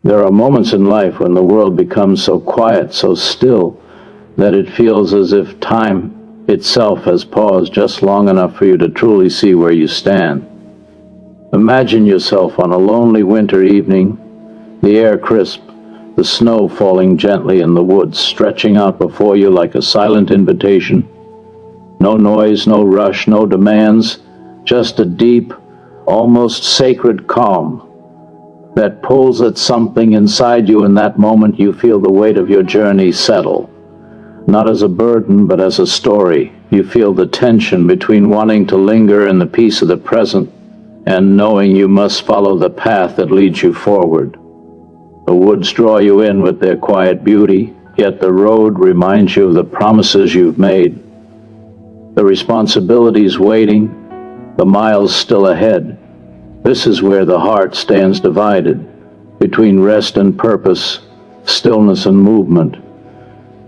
There are moments in life when the world becomes so quiet, so still, that it feels as if time itself has paused just long enough for you to truly see where you stand. Imagine yourself on a lonely winter evening, the air crisp, the snow falling gently in the woods, stretching out before you like a silent invitation. No noise, no rush, no demands, just a deep, almost sacred calm that pulls at something inside you. In that moment you feel the weight of your journey settle, not as a burden but as a story. You feel the tension between wanting to linger in the peace of the present and knowing you must follow the path that leads you forward. The woods draw you in with their quiet beauty, yet the road reminds you of the promises you've made, the responsibilities waiting, the miles still ahead. This is where the heart stands divided between rest and purpose, stillness and movement.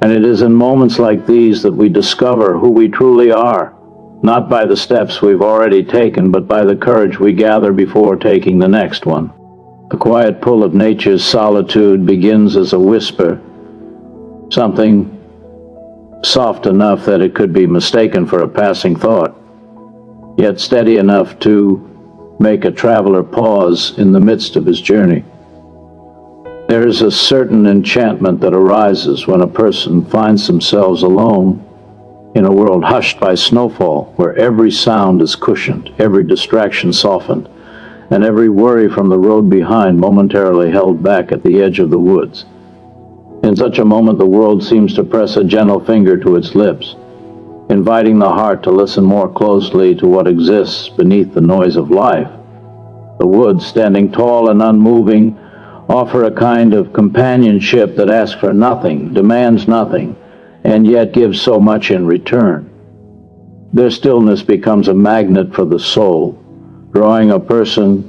And it is in moments like these that we discover who we truly are, not by the steps we've already taken, but by the courage we gather before taking the next one. The quiet pull of nature's solitude begins as a whisper, something soft enough that it could be mistaken for a passing thought, yet steady enough to make a traveler pause in the midst of his journey. There is a certain enchantment that arises when a person finds themselves alone in a world hushed by snowfall, where every sound is cushioned, every distraction softened, and every worry from the road behind momentarily held back at the edge of the woods. In such a moment, the world seems to press a gentle finger to its lips, inviting the heart to listen more closely to what exists beneath the noise of life. The woods, standing tall and unmoving, offer a kind of companionship that asks for nothing, demands nothing, and yet gives so much in return. Their stillness becomes a magnet for the soul, drawing a person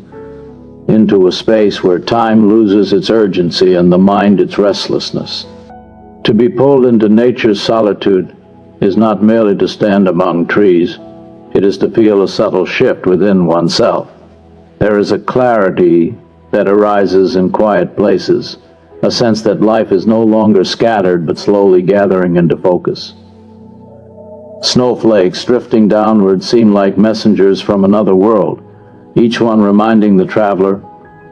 into a space where time loses its urgency and the mind its restlessness. To be pulled into nature's solitude is not merely to stand among trees, it is to feel a subtle shift within oneself. There is a clarity that arises in quiet places, a sense that life is no longer scattered but slowly gathering into focus. Snowflakes drifting downward seem like messengers from another world, each one reminding the traveler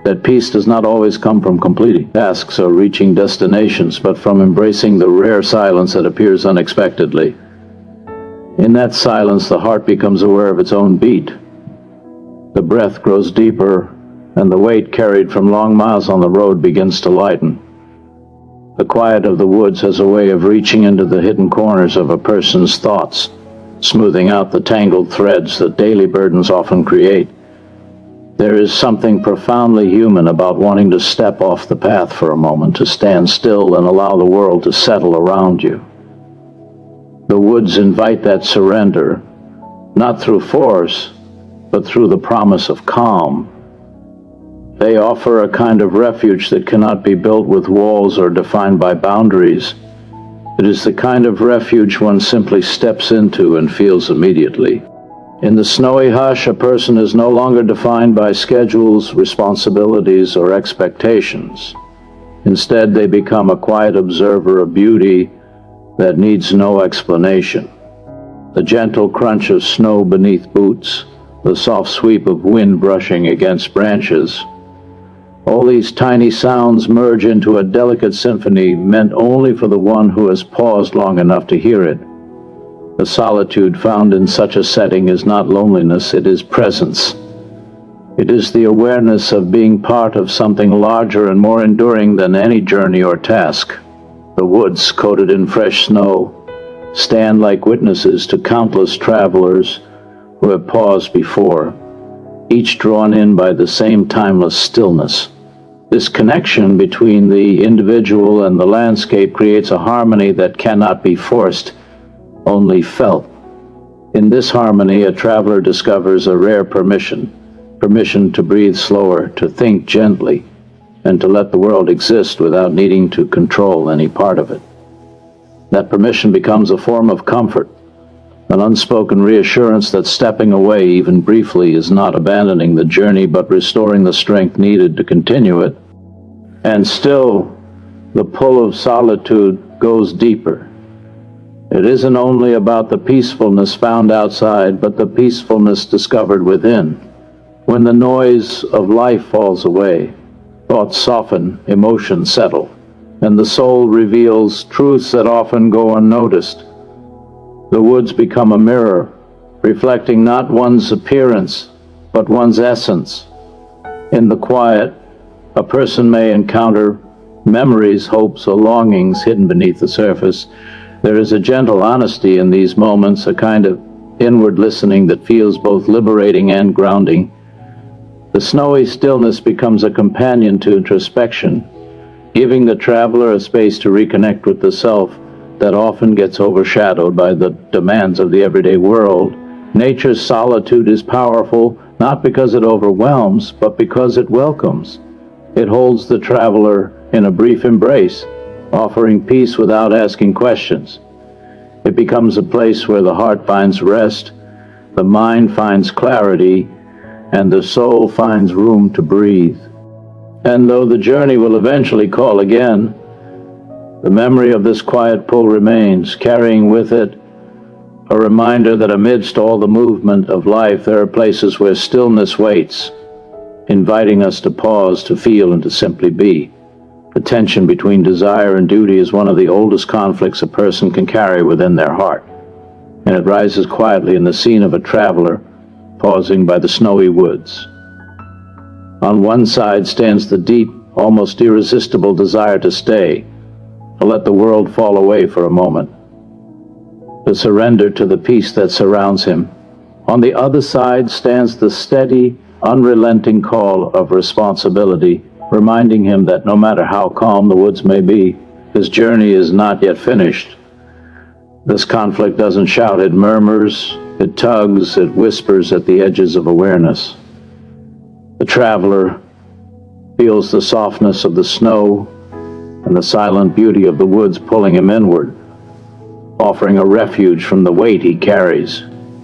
that peace does not always come from completing tasks or reaching destinations, but from embracing the rare silence that appears unexpectedly. In that silence, the heart becomes aware of its own beat. The breath grows deeper, and the weight carried from long miles on the road begins to lighten. The quiet of the woods has a way of reaching into the hidden corners of a person's thoughts, smoothing out the tangled threads that daily burdens often create. There is something profoundly human about wanting to step off the path for a moment, to stand still and allow the world to settle around you. The woods invite that surrender, not through force, but through the promise of calm. They offer a kind of refuge that cannot be built with walls or defined by boundaries. It is the kind of refuge one simply steps into and feels immediately. In the snowy hush, a person is no longer defined by schedules, responsibilities, or expectations. Instead, they become a quiet observer of beauty that needs no explanation. The gentle crunch of snow beneath boots, the soft sweep of wind brushing against branches, all these tiny sounds merge into a delicate symphony meant only for the one who has paused long enough to hear it. The solitude found in such a setting is not loneliness, it is presence. It is the awareness of being part of something larger and more enduring than any journey or task. The woods, coated in fresh snow, stand like witnesses to countless travelers who have paused before, each drawn in by the same timeless stillness. This connection between the individual and the landscape creates a harmony that cannot be forced, only felt. In this harmony, a traveler discovers a rare permission to breathe slower, to think gently, and to let the world exist without needing to control any part of it. That permission becomes a form of comfort, an unspoken reassurance that stepping away, even briefly, is not abandoning the journey but restoring the strength needed to continue it. And still, the pull of solitude goes deeper. It isn't only about the peacefulness found outside, but the peacefulness discovered within. When the noise of life falls away, thoughts soften, emotions settle, and the soul reveals truths that often go unnoticed. The woods become a mirror, reflecting not one's appearance, but one's essence. In the quiet, a person may encounter memories, hopes, or longings hidden beneath the surface. There is a gentle honesty in these moments, a kind of inward listening that feels both liberating and grounding. The snowy stillness becomes a companion to introspection, giving the traveler a space to reconnect with the self that often gets overshadowed by the demands of the everyday world. Nature's solitude is powerful, not because it overwhelms, but because it welcomes. It holds the traveler in a brief embrace, offering peace without asking questions. It becomes a place where the heart finds rest, the mind finds clarity, and the soul finds room to breathe. And though the journey will eventually call again, the memory of this quiet pull remains, carrying with it a reminder that amidst all the movement of life, there are places where stillness waits, inviting us to pause, to feel, and to simply be. The tension between desire and duty is one of the oldest conflicts a person can carry within their heart, and it rises quietly in the scene of a traveler pausing by the snowy woods. On one side stands the deep, almost irresistible desire to stay, to let the world fall away for a moment, to surrender to the peace that surrounds him. On the other side stands the steady, unrelenting call of responsibility, reminding him that no matter how calm the woods may be, his journey is not yet finished. This conflict doesn't shout, it murmurs, it tugs, it whispers at the edges of awareness. The traveler feels the softness of the snow and the silent beauty of the woods pulling him inward, offering a refuge from the weight he carries.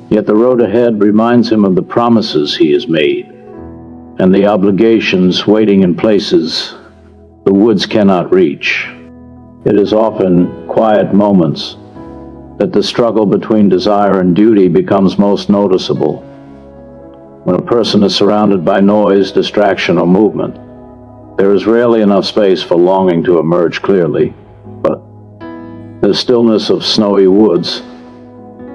Yet the road ahead reminds him of the promises he has made and the obligations waiting in places the woods cannot reach. It is often quiet moments that the struggle between desire and duty becomes most noticeable. When a person is surrounded by noise, distraction, or movement, there is rarely enough space for longing to emerge clearly. But the stillness of snowy woods,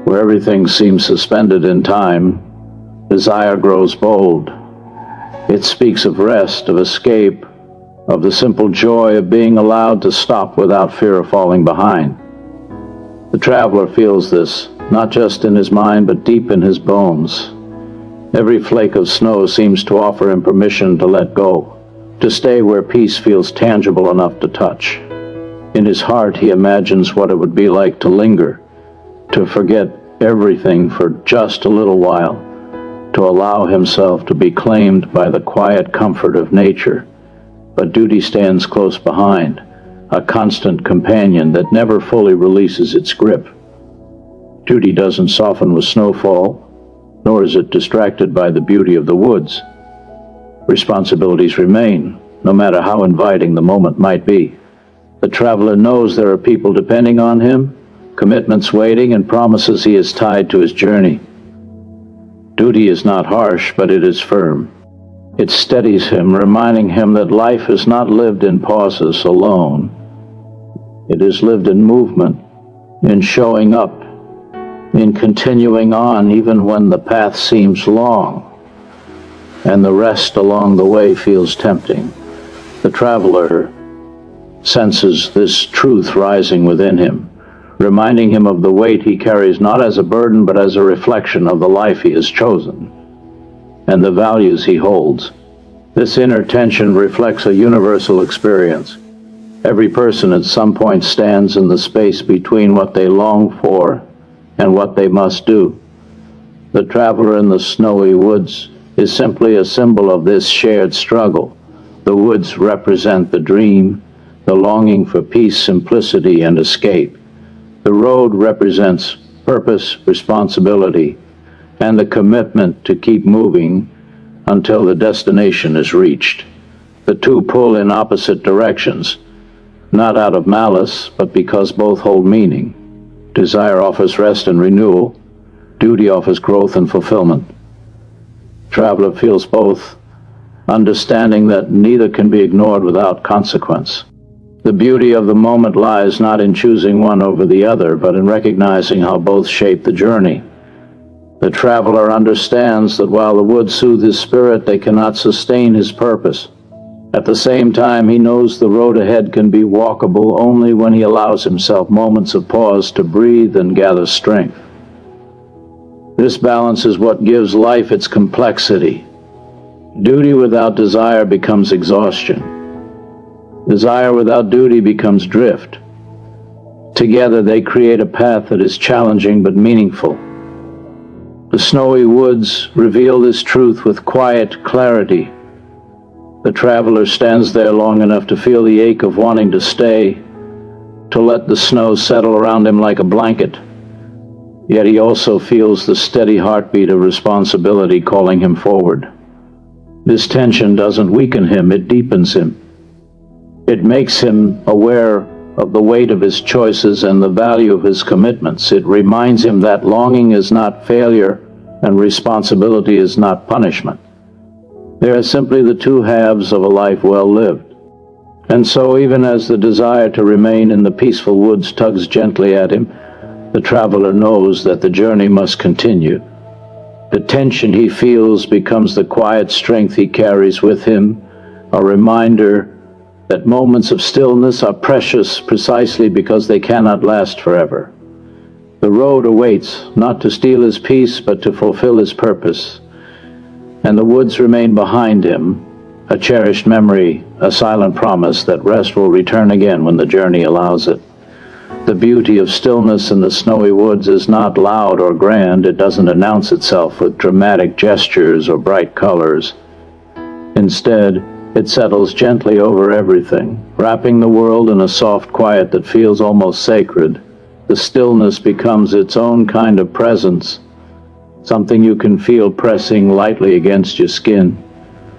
where everything seems suspended in time, desire grows bold. It speaks of rest, of escape, of the simple joy of being allowed to stop without fear of falling behind. The traveler feels this, not just in his mind, but deep in his bones. Every flake of snow seems to offer him permission to let go, to stay where peace feels tangible enough to touch. In his heart, he imagines what it would be like to linger, to forget everything for just a little while, to allow himself to be claimed by the quiet comfort of nature. But duty stands close behind, a constant companion that never fully releases its grip. Duty doesn't soften with snowfall, nor is it distracted by the beauty of the woods. Responsibilities remain, no matter how inviting the moment might be. The traveler knows there are people depending on him, commitments waiting, and promises he is tied to his journey. Duty is not harsh, but it is firm. It steadies him, reminding him that life is not lived in pauses alone. It is lived in movement, in showing up, in continuing on even when the path seems long and the rest along the way feels tempting. The traveler senses this truth rising within him, reminding him of the weight he carries not as a burden but as a reflection of the life he has chosen and the values he holds. This inner tension reflects a universal experience. Every person at some point stands in the space between what they long for and what they must do. The traveler in the snowy woods is simply a symbol of this shared struggle. The woods represent the dream, the longing for peace, simplicity, and escape. The road represents purpose, responsibility, and the commitment to keep moving until the destination is reached. The two pull in opposite directions, not out of malice, but because both hold meaning. Desire offers rest and renewal. Duty offers growth and fulfillment. Traveler feels both, understanding that neither can be ignored without consequence. The beauty of the moment lies not in choosing one over the other, but in recognizing how both shape the journey. The traveler understands that while the woods soothe his spirit, they cannot sustain his purpose. At the same time, he knows the road ahead can be walkable only when he allows himself moments of pause to breathe and gather strength. This balance is what gives life its complexity. Duty without desire becomes exhaustion. Desire without duty becomes drift. Together they create a path that is challenging but meaningful. The snowy woods reveal this truth with quiet clarity. The traveler stands there long enough to feel the ache of wanting to stay, to let the snow settle around him like a blanket. Yet he also feels the steady heartbeat of responsibility calling him forward. This tension doesn't weaken him, it deepens him. It makes him aware of the weight of his choices and the value of his commitments. It reminds him that longing is not failure and responsibility is not punishment. They are simply the two halves of a life well lived. And so, even as the desire to remain in the peaceful woods tugs gently at him, the traveler knows that the journey must continue. The tension he feels becomes the quiet strength he carries with him, a reminder that moments of stillness are precious precisely because they cannot last forever. The road awaits, not to steal his peace, but to fulfill his purpose. And the woods remain behind him, a cherished memory, a silent promise that rest will return again when the journey allows it. The beauty of stillness in the snowy woods is not loud or grand. It doesn't announce itself with dramatic gestures or bright colors. Instead, it settles gently over everything, wrapping the world in a soft quiet that feels almost sacred. The stillness becomes its own kind of presence, something you can feel pressing lightly against your skin,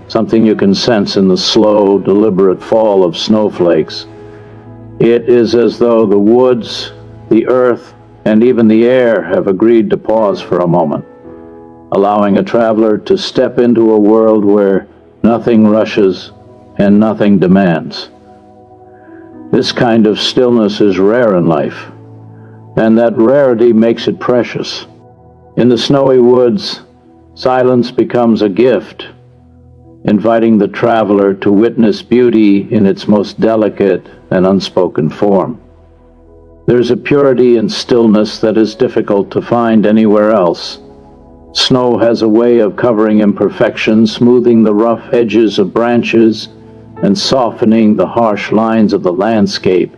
something you can sense in the slow, deliberate fall of snowflakes. It is as though the woods, the earth, and even the air have agreed to pause for a moment, allowing a traveler to step into a world where nothing rushes and nothing demands. This kind of stillness is rare in life, and that rarity makes it precious. In the snowy woods, silence becomes a gift, inviting the traveler to witness beauty in its most delicate and unspoken form. There's a purity in stillness that is difficult to find anywhere else. Snow has a way of covering imperfection, smoothing the rough edges of branches, and softening the harsh lines of the landscape.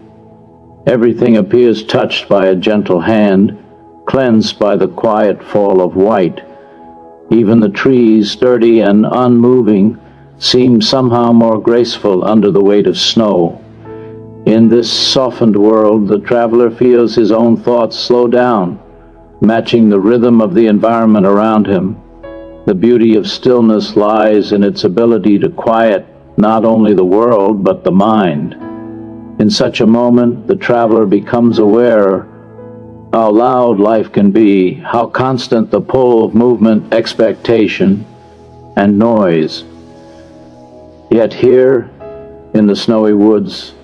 Everything appears touched by a gentle hand, cleansed by the quiet fall of white. Even the trees, sturdy and unmoving, seem somehow more graceful under the weight of snow. In this softened world, the traveler feels his own thoughts slow down, matching the rhythm of the environment around him. The beauty of stillness lies in its ability to quiet not only the world, but the mind. In such a moment, the traveler becomes aware how loud life can be, how constant the pull of movement, expectation, and noise. Yet here, in the snowy woods,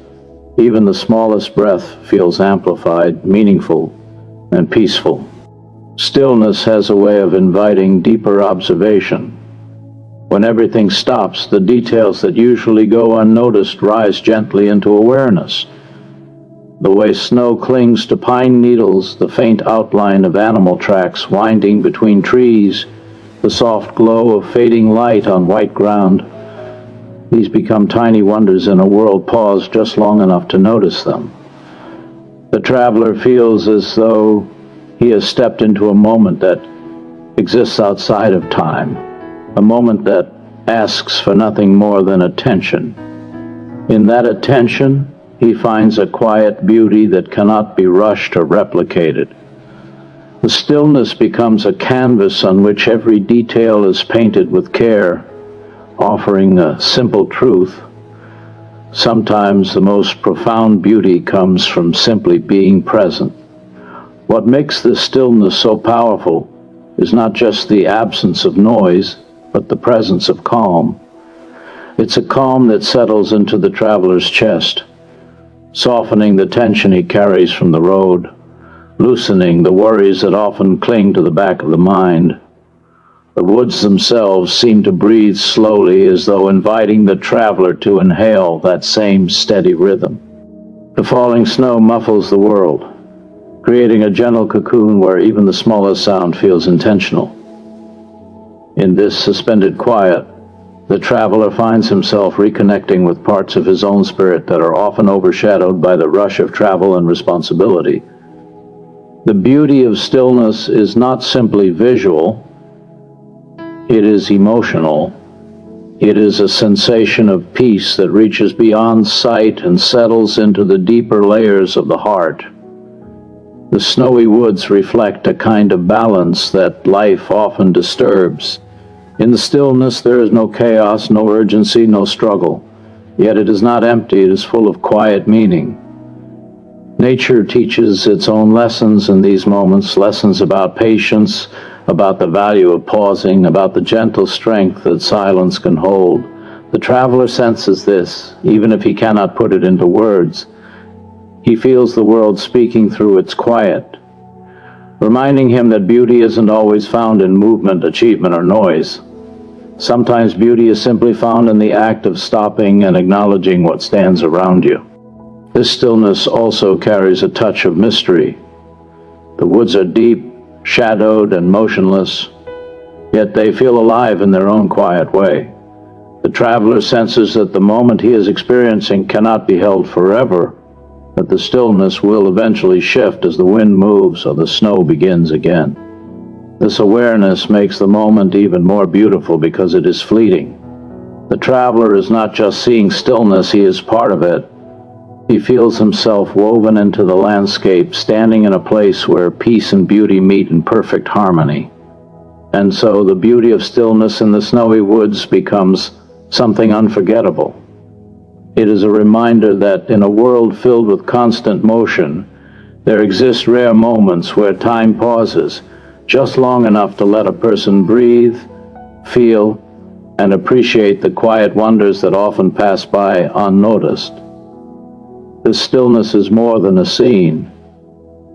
even the smallest breath feels amplified, meaningful, and peaceful. Stillness has a way of inviting deeper observation. When everything stops, the details that usually go unnoticed rise gently into awareness. The way snow clings to pine needles, the faint outline of animal tracks winding between trees, the soft glow of fading light on white ground. These become tiny wonders in a world paused just long enough to notice them. The traveler feels as though he has stepped into a moment that exists outside of time, a moment that asks for nothing more than attention. In that attention, he finds a quiet beauty that cannot be rushed or replicated. The stillness becomes a canvas on which every detail is painted with care, offering a simple truth. Sometimes the most profound beauty comes from simply being present. What makes this stillness so powerful is not just the absence of noise, but the presence of calm. It's a calm that settles into the traveler's chest, softening the tension he carries from the road, loosening the worries that often cling to the back of the mind. The woods themselves seem to breathe slowly, as though inviting the traveler to inhale that same steady rhythm. The falling snow muffles the world, creating a gentle cocoon where even the smallest sound feels intentional. In this suspended quiet, the traveler finds himself reconnecting with parts of his own spirit that are often overshadowed by the rush of travel and responsibility. The beauty of stillness is not simply visual, it is emotional. It is a sensation of peace that reaches beyond sight and settles into the deeper layers of the heart. The snowy woods reflect a kind of balance that life often disturbs. In the stillness there is no chaos, no urgency, no struggle. Yet it is not empty, it is full of quiet meaning. Nature teaches its own lessons in these moments, lessons about patience, about the value of pausing, about the gentle strength that silence can hold. The traveler senses this, even if he cannot put it into words. He feels the world speaking through its quiet, reminding him that beauty isn't always found in movement, achievement, or noise. Sometimes beauty is simply found in the act of stopping and acknowledging what stands around you. This stillness also carries a touch of mystery. The woods are deep, shadowed, and motionless, yet they feel alive in their own quiet way. The traveler senses that the moment he is experiencing cannot be held forever, that the stillness will eventually shift as the wind moves or the snow begins again. This awareness makes the moment even more beautiful because it is fleeting. The traveler is not just seeing stillness, he is part of it. He feels himself woven into the landscape, standing in a place where peace and beauty meet in perfect harmony. And so the beauty of stillness in the snowy woods becomes something unforgettable. It is a reminder that in a world filled with constant motion, there exist rare moments where time pauses, just long enough to let a person breathe, feel, and appreciate the quiet wonders that often pass by unnoticed. This stillness is more than a scene.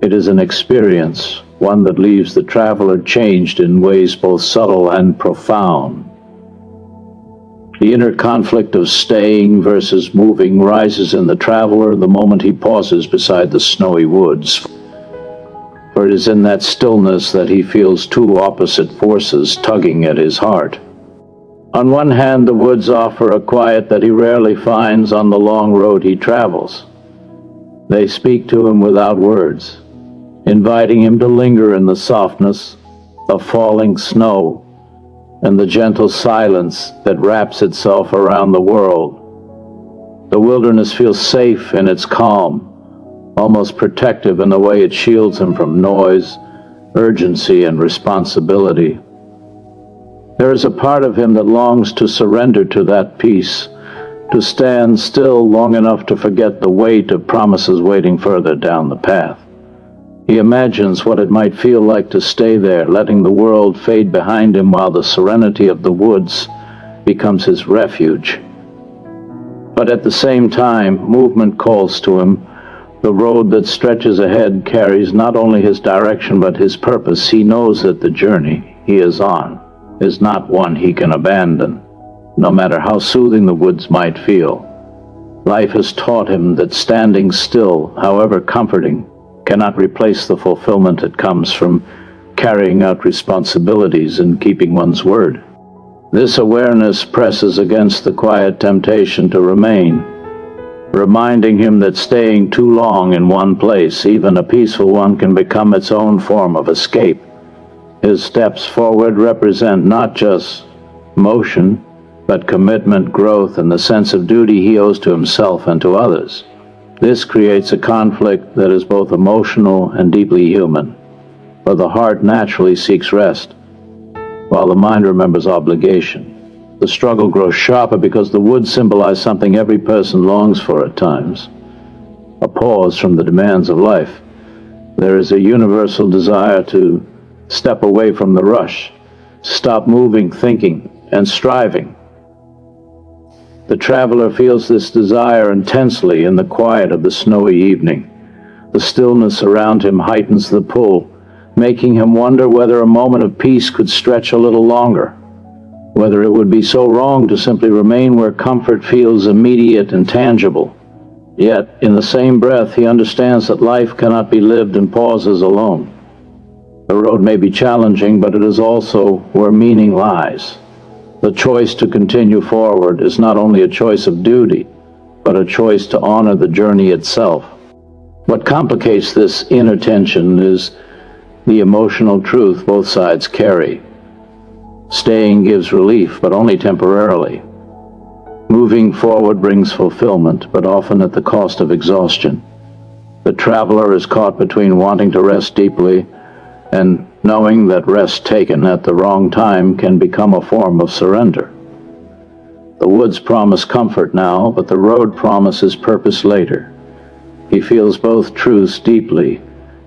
It is an experience, one that leaves the traveler changed in ways both subtle and profound. The inner conflict of staying versus moving rises in the traveler the moment he pauses beside the snowy woods. For it is in that stillness that he feels two opposite forces tugging at his heart. On one hand, the woods offer a quiet that he rarely finds on the long road he travels. They speak to him without words, inviting him to linger in the softness of falling snow and the gentle silence that wraps itself around the world. The wilderness feels safe in its calm, almost protective in the way it shields him from noise, urgency, and responsibility. There is a part of him that longs to surrender to that peace, to stand still long enough to forget the weight of promises waiting further down the path. He imagines what it might feel like to stay there, letting the world fade behind him while the serenity of the woods becomes his refuge. But at the same time, movement calls to him. The road that stretches ahead carries not only his direction but his purpose. He knows that the journey he is on is not one he can abandon, no matter how soothing the woods might feel. Life has taught him that standing still, however comforting, cannot replace the fulfillment that comes from carrying out responsibilities and keeping one's word. This awareness presses against the quiet temptation to remain, reminding him that staying too long in one place, even a peaceful one, can become its own form of escape. His steps forward represent not just motion, but commitment, growth, and the sense of duty he owes to himself and to others. This creates a conflict that is both emotional and deeply human, for the heart naturally seeks rest, while the mind remembers obligation. The struggle grows sharper because the woods symbolize something every person longs for at times: a pause from the demands of life. There is a universal desire to step away from the rush, stop moving, thinking, and striving. The traveler feels this desire intensely in the quiet of the snowy evening. The stillness around him heightens the pull, making him wonder whether a moment of peace could stretch a little longer, whether it would be so wrong to simply remain where comfort feels immediate and tangible. Yet, in the same breath, he understands that life cannot be lived in pauses alone. The road may be challenging, but it is also where meaning lies. The choice to continue forward is not only a choice of duty, but a choice to honor the journey itself. What complicates this inner tension is the emotional truth both sides carry. Staying gives relief, but only temporarily. Moving forward brings fulfillment, but often at the cost of exhaustion. The traveler is caught between wanting to rest deeply and knowing that rest taken at the wrong time can become a form of surrender. The woods promise comfort now, but the road promises purpose later. He feels both truths deeply,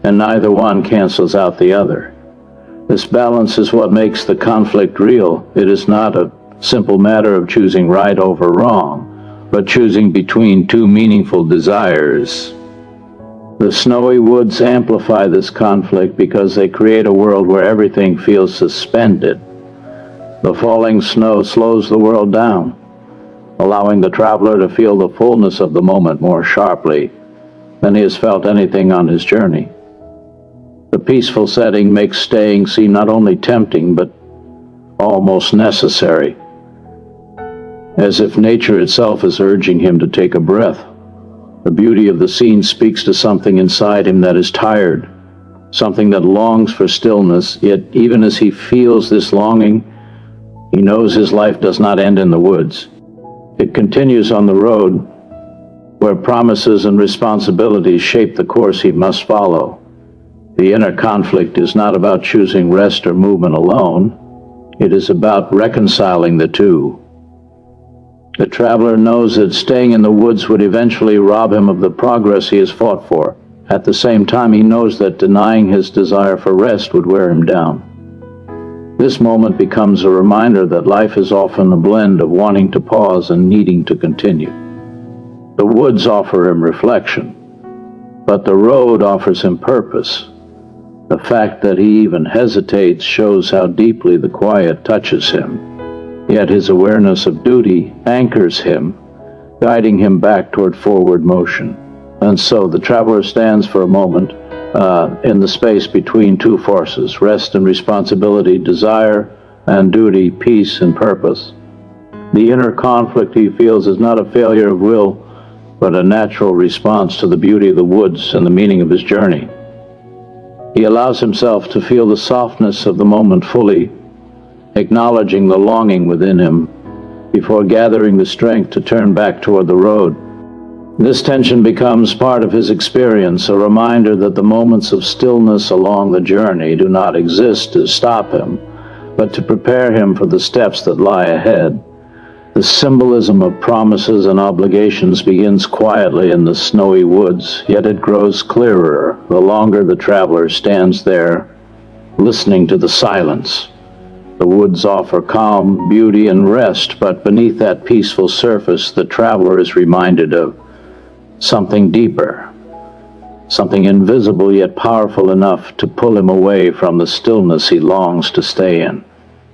and neither one cancels out the other. This balance is what makes the conflict real. It is not a simple matter of choosing right over wrong, but choosing between two meaningful desires. The snowy woods amplify this conflict because they create a world where everything feels suspended. The falling snow slows the world down, allowing the traveler to feel the fullness of the moment more sharply than he has felt anything on his journey. The peaceful setting makes staying seem not only tempting, but almost necessary, as if nature itself is urging him to take a breath. The beauty of the scene speaks to something inside him that is tired, something that longs for stillness, yet even as he feels this longing, he knows his life does not end in the woods. It continues on the road, where promises and responsibilities shape the course he must follow. The inner conflict is not about choosing rest or movement alone. It is about reconciling the two. The traveler knows that staying in the woods would eventually rob him of the progress he has fought for. At the same time, he knows that denying his desire for rest would wear him down. This moment becomes a reminder that life is often a blend of wanting to pause and needing to continue. The woods offer him reflection, but the road offers him purpose. The fact that he even hesitates shows how deeply the quiet touches him. Yet his awareness of duty anchors him, guiding him back toward forward motion. And so the traveler stands for a moment in the space between two forces: rest and responsibility, desire and duty, peace and purpose. The inner conflict he feels is not a failure of will, but a natural response to the beauty of the woods and the meaning of his journey. He allows himself to feel the softness of the moment fully, acknowledging the longing within him before gathering the strength to turn back toward the road. This tension becomes part of his experience, a reminder that the moments of stillness along the journey do not exist to stop him, but to prepare him for the steps that lie ahead. The symbolism of promises and obligations begins quietly in the snowy woods, yet it grows clearer the longer the traveler stands there, listening to the silence. The woods offer calm, beauty, and rest, but beneath that peaceful surface, the traveler is reminded of something deeper, something invisible yet powerful enough to pull him away from the stillness he longs to stay in.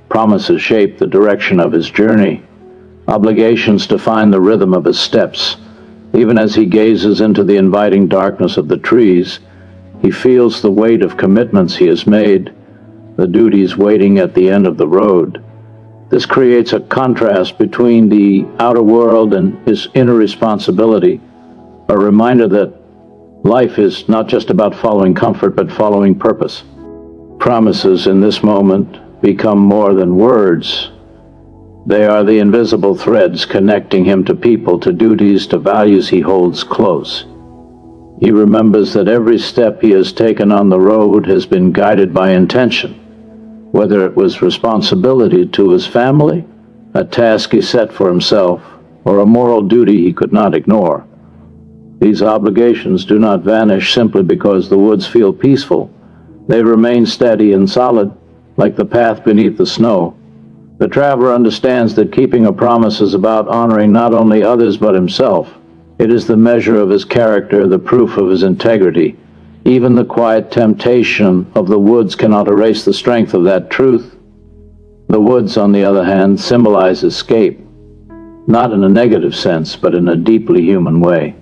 Promises shape the direction of his journey. Obligations define the rhythm of his steps. Even as he gazes into the inviting darkness of the trees, he feels the weight of commitments he has made, the duties waiting at the end of the road. This creates a contrast between the outer world and his inner responsibility, a reminder that life is not just about following comfort, but following purpose. Promises in this moment become more than words. They are the invisible threads connecting him to people, to duties, to values he holds close. He remembers that every step he has taken on the road has been guided by intention, whether it was responsibility to his family a task he set for himself, or a moral duty he could not ignore. These obligations do not vanish simply because the woods feel peaceful. They remain steady and solid, like the path beneath the snow. The traveler understands that keeping a promise is about honoring not only others but himself. It is the measure of his character, the proof of his integrity. Even the quiet temptation of the woods cannot erase the strength of that truth. The woods, on the other hand, symbolize escape, not in a negative sense, but in a deeply human way.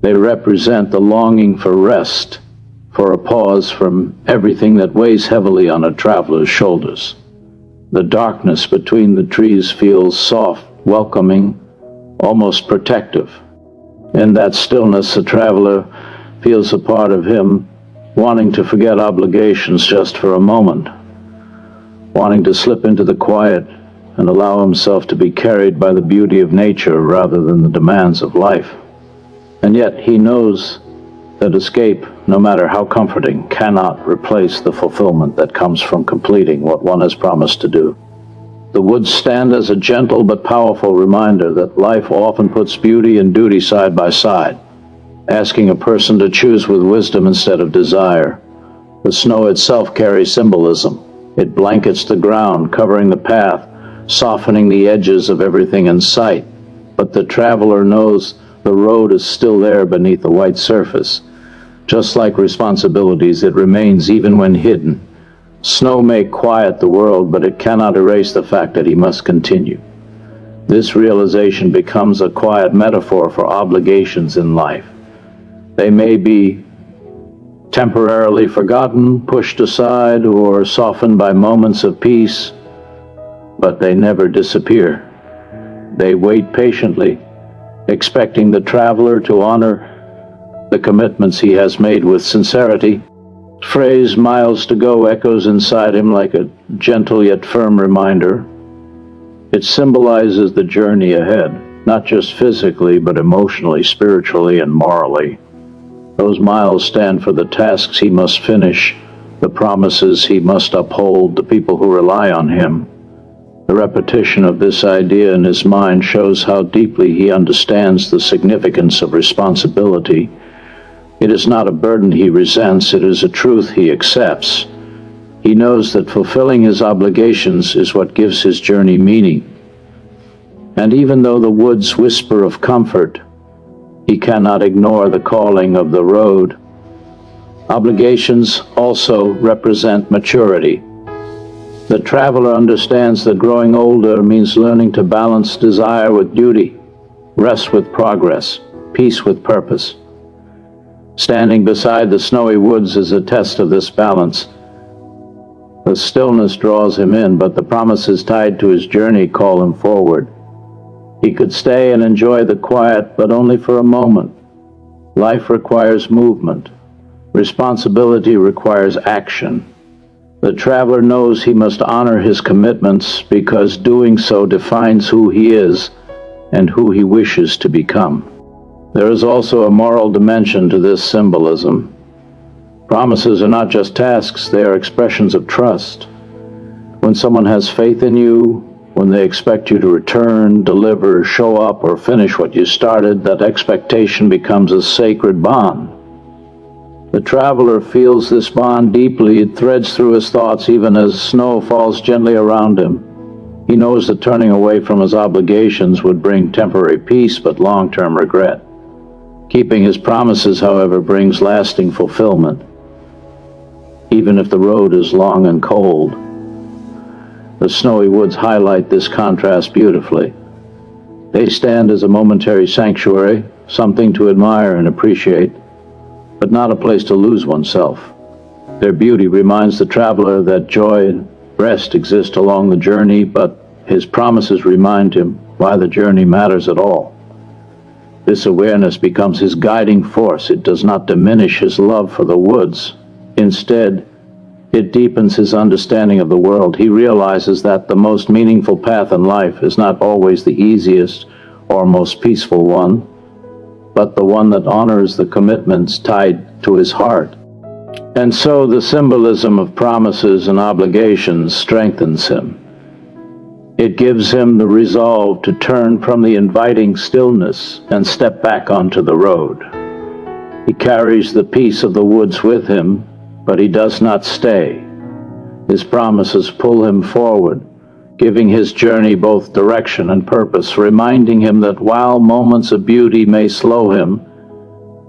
They represent the longing for rest, for a pause from everything that weighs heavily on a traveler's shoulders. The darkness between the trees feels soft, welcoming, almost protective. In that stillness, the traveler feels a part of him wanting to forget obligations just for a moment, wanting to slip into the quiet and allow himself to be carried by the beauty of nature rather than the demands of life. And yet he knows that escape, no matter how comforting, cannot replace the fulfillment that comes from completing what one has promised to do. The woods stand as a gentle but powerful reminder that life often puts beauty and duty side by side, asking a person to choose with wisdom instead of desire. The snow itself carries symbolism. It blankets the ground, covering the path, softening the edges of everything in sight. But the traveler knows the road is still there beneath the white surface. Just like responsibilities, it remains even when hidden. Snow may quiet the world, but it cannot erase the fact that he must continue. This realization becomes a quiet metaphor for obligations in life. They may be temporarily forgotten, pushed aside, or softened by moments of peace, but they never disappear. They wait patiently, expecting the traveler to honor the commitments he has made with sincerity. The phrase "miles to go" echoes inside him like a gentle yet firm reminder. It symbolizes the journey ahead, not just physically, but emotionally, spiritually, and morally. Those miles stand for the tasks he must finish, the promises he must uphold, the people who rely on him. The repetition of this idea in his mind shows how deeply he understands the significance of responsibility. It is not a burden he resents, it is a truth he accepts. He knows that fulfilling his obligations is what gives his journey meaning. And even though the woods whisper of comfort, he cannot ignore the calling of the road. Obligations also represent maturity. The traveler understands that growing older means learning to balance desire with duty, rest with progress, peace with purpose. Standing beside the snowy woods is a test of this balance. The stillness draws him in, but the promises tied to his journey call him forward. He could stay and enjoy the quiet, but only for a moment. Life requires movement. Responsibility requires action. The traveler knows he must honor his commitments because doing so defines who he is and who he wishes to become. There is also a moral dimension to this symbolism. Promises are not just tasks, they are expressions of trust. When someone has faith in you, when they expect you to return, deliver, show up, or finish what you started, that expectation becomes a sacred bond. The traveler feels this bond deeply. It threads through his thoughts even as snow falls gently around him. He knows that turning away from his obligations would bring temporary peace but long-term regret. Keeping his promises, however, brings lasting fulfillment, even if the road is long and cold. The snowy woods highlight this contrast beautifully. They stand as a momentary sanctuary, something to admire and appreciate, but not a place to lose oneself. Their beauty reminds the traveler that joy and rest exist along the journey, but his promises remind him why the journey matters at all. This awareness becomes his guiding force. It does not diminish his love for the woods. Instead, it deepens his understanding of the world. He realizes that the most meaningful path in life is not always the easiest or most peaceful one, but the one that honors the commitments tied to his heart. And so the symbolism of promises and obligations strengthens him. It gives him the resolve to turn from the inviting stillness and step back onto the road. He carries the peace of the woods with him, but he does not stay. His promises pull him forward, giving his journey both direction and purpose, reminding him that while moments of beauty may slow him,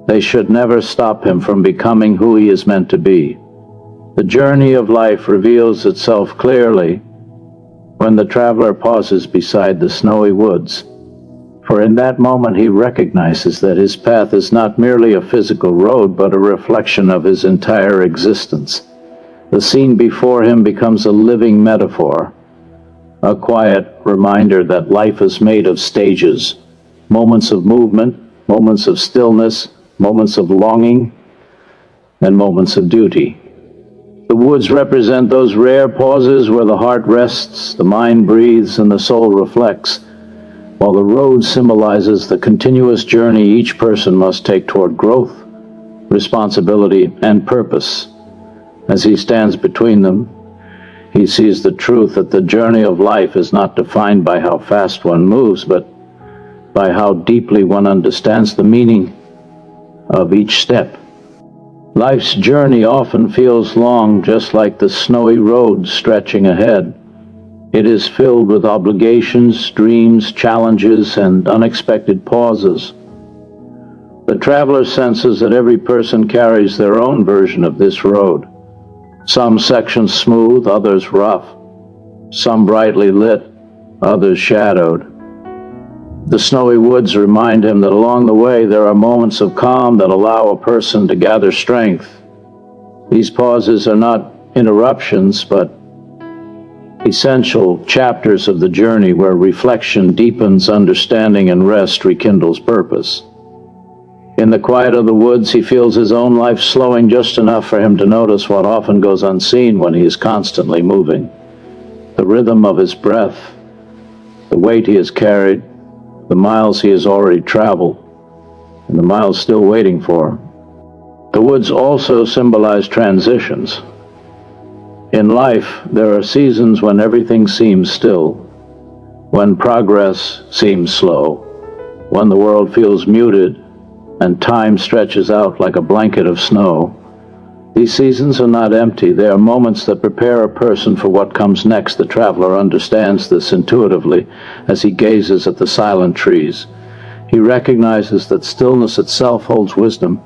they should never stop him from becoming who he is meant to be. The journey of life reveals itself clearly when the traveler pauses beside the snowy woods, for in that moment he recognizes that his path is not merely a physical road, but a reflection of his entire existence. The scene before him becomes a living metaphor, a quiet reminder that life is made of stages, moments of movement, moments of stillness, moments of longing, and moments of duty. The woods represent those rare pauses where the heart rests, the mind breathes, and the soul reflects, while the road symbolizes the continuous journey each person must take toward growth, responsibility, and purpose. As he stands between them, he sees the truth that the journey of life is not defined by how fast one moves, but by how deeply one understands the meaning of each step. Life's journey often feels long, just like the snowy road stretching ahead. It is filled with obligations, dreams, challenges, and unexpected pauses. The traveler senses that every person carries their own version of this road. Some sections smooth, others rough. Some brightly lit, others shadowed. The snowy woods remind him that along the way there are moments of calm that allow a person to gather strength. These pauses are not interruptions, but essential chapters of the journey where reflection deepens understanding and rest rekindles purpose. In the quiet of the woods, he feels his own life slowing just enough for him to notice what often goes unseen when he is constantly moving. The rhythm of his breath, the weight he has carried, the miles he has already traveled, and the miles still waiting for him. The woods also symbolize transitions. In life, there are seasons when everything seems still, when progress seems slow, when the world feels muted and time stretches out like a blanket of snow. These seasons are not empty. They are moments that prepare a person for what comes next. The traveler understands this intuitively as he gazes at the silent trees. He recognizes that stillness itself holds wisdom.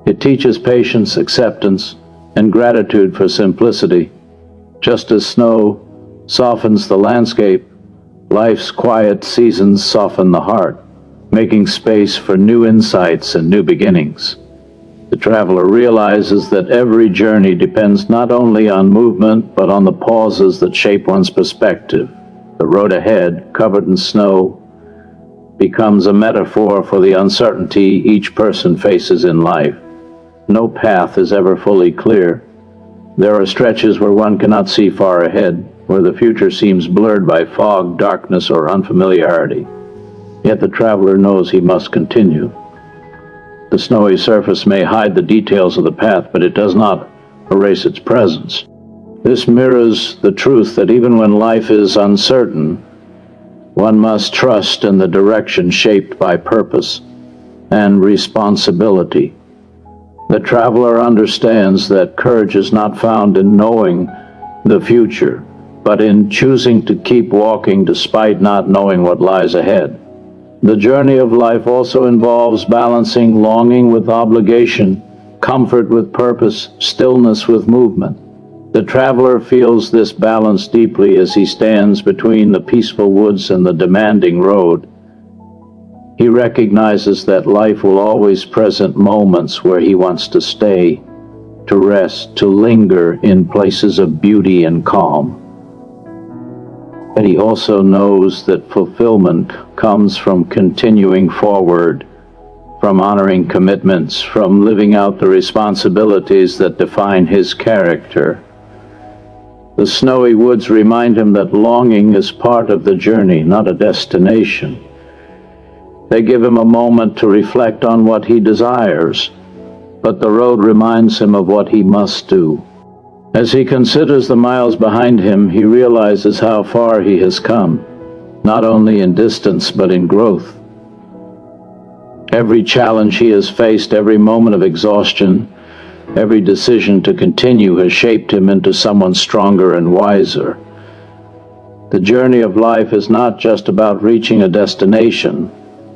It teaches patience, acceptance, and gratitude for simplicity. Just as snow softens the landscape, life's quiet seasons soften the heart, making space for new insights and new beginnings. The traveler realizes that every journey depends not only on movement, but on the pauses that shape one's perspective. The road ahead, covered in snow, becomes a metaphor for the uncertainty each person faces in life. No path is ever fully clear. There are stretches where one cannot see far ahead, where the future seems blurred by fog, darkness, or unfamiliarity. Yet the traveler knows he must continue. The snowy surface may hide the details of the path, but it does not erase its presence. This mirrors the truth that even when life is uncertain, one must trust in the direction shaped by purpose and responsibility. The traveler understands that courage is not found in knowing the future, but in choosing to keep walking despite not knowing what lies ahead. The journey of life also involves balancing longing with obligation, comfort with purpose, stillness with movement. The traveler feels this balance deeply as he stands between the peaceful woods and the demanding road. He recognizes that life will always present moments where he wants to stay, to rest, to linger in places of beauty and calm. But he also knows that fulfillment comes from continuing forward, from honoring commitments, from living out the responsibilities that define his character. The snowy woods remind him that longing is part of the journey, not a destination. They give him a moment to reflect on what he desires, but the road reminds him of what he must do. As he considers the miles behind him, he realizes how far he has come, not only in distance but in growth. Every challenge he has faced, every moment of exhaustion, every decision to continue has shaped him into someone stronger and wiser. The journey of life is not just about reaching a destination.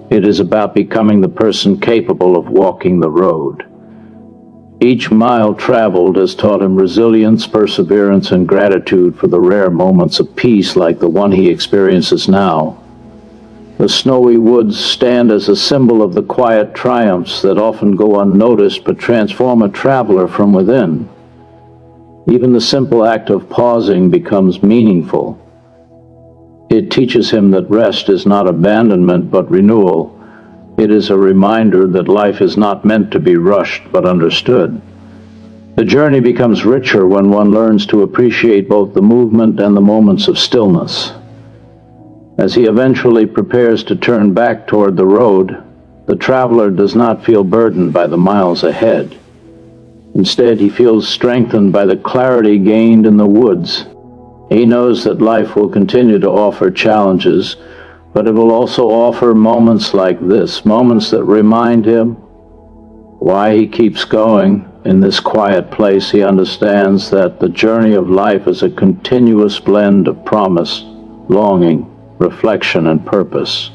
It is about becoming the person capable of walking the road. Each mile traveled has taught him resilience, perseverance, and gratitude for the rare moments of peace like the one he experiences now. The snowy woods stand as a symbol of the quiet triumphs that often go unnoticed but transform a traveler from within. Even the simple act of pausing becomes meaningful. It teaches him that rest is not abandonment but renewal. It is a reminder that life is not meant to be rushed but understood. The journey becomes richer when one learns to appreciate both the movement and the moments of stillness. As he eventually prepares to turn back toward the road, the traveler does not feel burdened by the miles ahead. Instead, he feels strengthened by the clarity gained in the woods. He knows that life will continue to offer challenges, but it will also offer moments like this, moments that remind him why he keeps going. In this quiet place, he understands that the journey of life is a continuous blend of promise, longing, reflection, and purpose.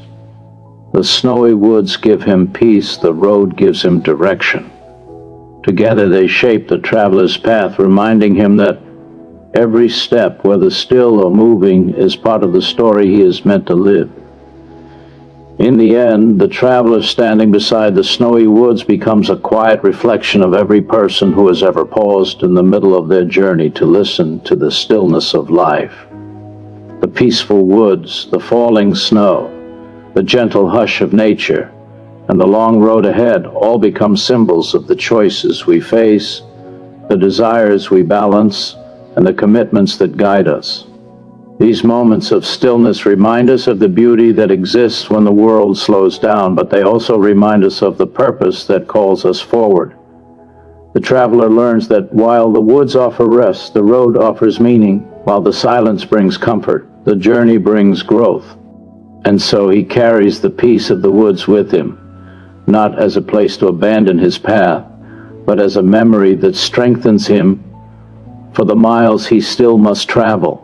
The snowy woods give him peace, the road gives him direction. Together they shape the traveler's path, reminding him that every step, whether still or moving, is part of the story he is meant to live. In the end, the traveler standing beside the snowy woods becomes a quiet reflection of every person who has ever paused in the middle of their journey to listen to the stillness of life. The peaceful woods, the falling snow, the gentle hush of nature, and the long road ahead all become symbols of the choices we face, the desires we balance, and the commitments that guide us. These moments of stillness remind us of the beauty that exists when the world slows down, but they also remind us of the purpose that calls us forward. The traveler learns that while the woods offer rest, the road offers meaning. While the silence brings comfort, the journey brings growth. And so he carries the peace of the woods with him, not as a place to abandon his path, but as a memory that strengthens him for the miles he still must travel.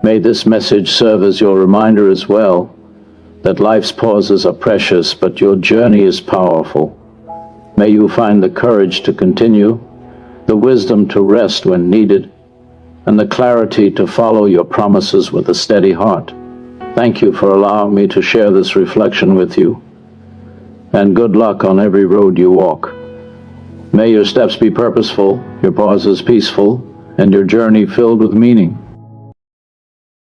May this message serve as your reminder as well, that life's pauses are precious, but your journey is powerful. May you find the courage to continue, the wisdom to rest when needed, and the clarity to follow your promises with a steady heart. Thank you for allowing me to share this reflection with you, and good luck on every road you walk. May your steps be purposeful, your pauses peaceful, and your journey filled with meaning.